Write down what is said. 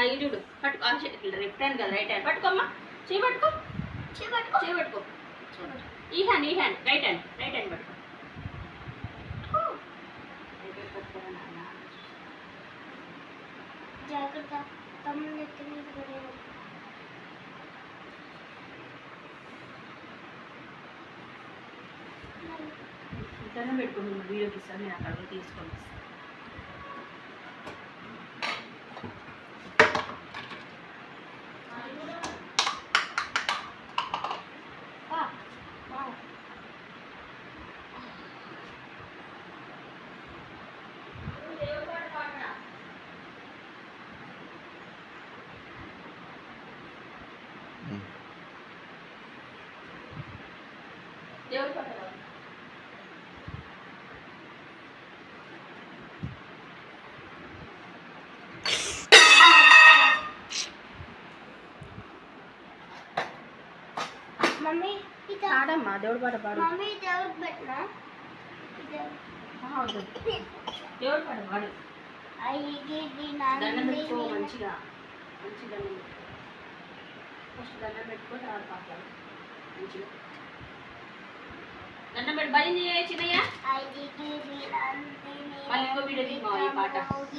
ఇది చూడు పట్టుకో లెఫ్ట్ హ్యాండ్ కదా రైట్ హ్యాండ్ పట్టుకోమ్మా చేయి పట్టుకో చేయి పట్టుకో ఈ హ్యాండ్ రైట్ హ్యాండ్ పట్టుకో జాగ్రత్త తమ్ముడు ఎత్తి మీద దండం పెట్టుకోండి వీడియోకి ఇస్తాను నేను అక్కడ తీసుకోండి దేవుడు పక్కన మమ్మీ పాడమ్మా దేవుడు పాట పాడు మమ్మీ దేవుడు పెట్టినా దేవుడు పాట పాడు దండం పెట్టుకో మంచిగా మంచి దండం పెట్టుకో ఫస్ట్ దండం పెట్టుకో తర్వాత పాటలు మంచిగా దండం పెట్టి భజన చిన్నయ్య మళ్ళీ ఇంకో వీడియో తీసుకోవాలి ఈ పాట